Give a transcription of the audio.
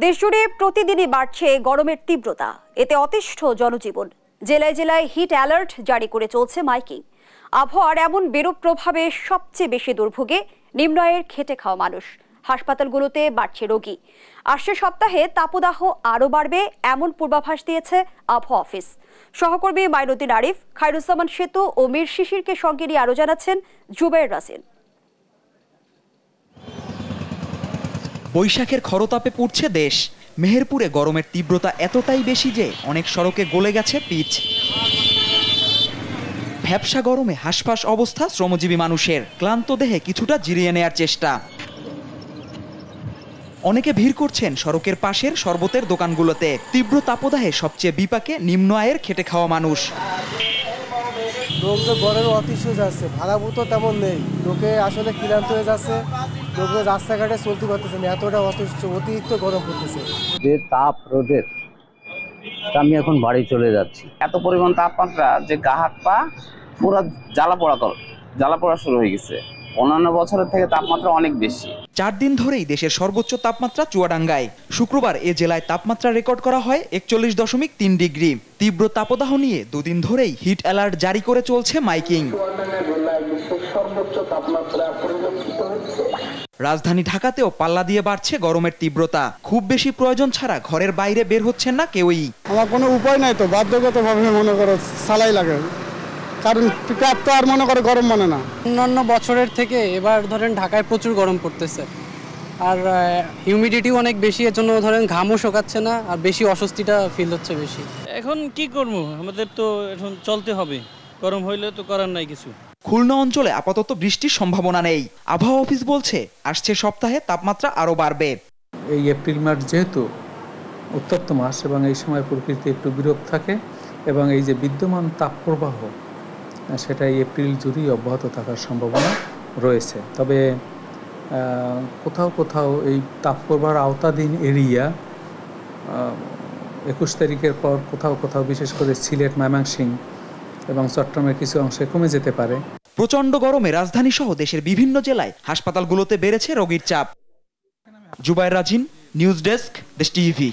দেশজুড়ে প্রতিদিনই বাড়ছে গরমের তীব্রতা। এতে অতিষ্ঠ জনজীবন। জেলায় জেলায় হিট অ্যালার্ট জারি করে চলছে মাইকিং। আবহাওয়ার এমন বিরূপ প্রভাবে সবচেয়ে বেশি দুর্ভোগে নিম্ন আয়ের খেটে খাওয়া মানুষ। হাসপাতালগুলোতে বাড়ছে রোগী। আসছে সপ্তাহে তাপদাহ আরও বাড়বে এমন পূর্বাভাস দিয়েছে আবহাওয়া অফিস। সহকর্মী মাইনুদ্দিন আরিফ, খায়রুজ্জামান সেতু ও মীর শিশিরকে সঙ্গে নিয়ে আরও জানাচ্ছেন জুবাইর রাসিন। বৈশাখের খরতাপে পুড়ছে দেশ। মেহেরপুরে গরমের তীব্রতা এতটাই বেশি যে অনেক সড়কে গলে গেছে পিচ। ভ্যাপসা গরমে হাঁসফাঁস অবস্থা শ্রমজীবী মানুষের। ক্লান্ত দেহে কিছুটা জিরিয়ে নেয়ার চেষ্টা। অনেকে ভিড় করছেন সড়কের পাশের শরবতের দোকানগুলোতে। তীব্র তাপদাহে সবচেয়ে বিপাকে নিম্ন আয়ের খেটে খাওয়া মানুষ। লোক তো গরমে অতিষ্ঠ যাচ্ছে, ভাড়াও তো তেমন নেই, লোকে আসলে ক্লান্ত হয়ে যাচ্ছে। লোকে রাস্তাঘাটে চলতে পারতেছে না, এতটা অতিরিক্ত গরম পড়তেছে। যে তাপ রোদের, আমি এখন বাড়ি চলে যাচ্ছি। এত পরিমাণ তাপমাত্রা যে গা হাত পা পুরো জ্বালা পোড়া শুরু হয়ে গেছে। অন্যান্য বছরের থেকে তাপমাত্রা অনেক বেশি। 4 দিন ধরেই দেশের সর্বোচ্চ তাপমাত্রা চুয়াডাঙ্গায়। শুক্রবার এ জেলায় তাপমাত্রা রেকর্ড করা হয় 41.3 ডিগ্রি। তীব্র তাপদাহ নিয়ে 2 দিন ধরেই হিট অ্যালার্ট জারি করে চলছে মাইকিং। রাজধানী ঢাকাতেও পাল্লা দিয়ে বাড়ছে গরমের তীব্রতা। খুব বেশি প্রয়োজন ছাড়া ঘরের বাইরে বের হচ্ছেন না কেউই। আমার কোনো উপায় নাই, তো বাধ্যগতভাবে মনে করো সালাই লাগে, কারণ ট্যাপ তো আর মনে করে গরম মানে না। অন্যান্য বছরের থেকে এবার ধরেন ঢাকায় প্রচুর গরম পড়তেছে, আর হিউমিডিটিও অনেক বেশি, এর জন্য ধরেন ঘামও শোকাচ্ছে না, আর বেশি অস্বস্তিটা ফিল হচ্ছে বেশি। এখন কি করবো, আমাদের তো এখন চলতে হবে, গরম হইলে তো করার নাই কিছু। খুলনা অঞ্চলে আপাতত বৃষ্টির সম্ভাবনা নেই। আবহাওয়া অফিস বলছে আসছে সপ্তাহে তাপমাত্রা আরও বাড়বে। এই এপ্রিল মাস যেহেতু উত্তপ্ত মাস এবং এই সময় প্রকৃতি একটু বিরূপ থাকে, এবং এই যে বিদ্যমান তাপপ্রবাহ সেটা এপ্রিল জুড়েই অব্যাহত থাকার সম্ভাবনা রয়েছে। তবে কোথাও কোথাও এই তাপপ্রবাহের আওতাধীন এরিয়া 21 তারিখের পর কোথাও কোথাও বিশেষ করে সিলেট, ময়মনসিংহ এবং চট্টগ্রামের কিছু অংশে কমে যেতে পারে। প্রচণ্ড গরমে রাজধানী সহ দেশের বিভিন্ন জেলায় হাসপাতালগুলোতে বেড়েছে রোগীর চাপ। জুবাইর রাজিন, নিউজ ডেস্ক, দেশ টিভি।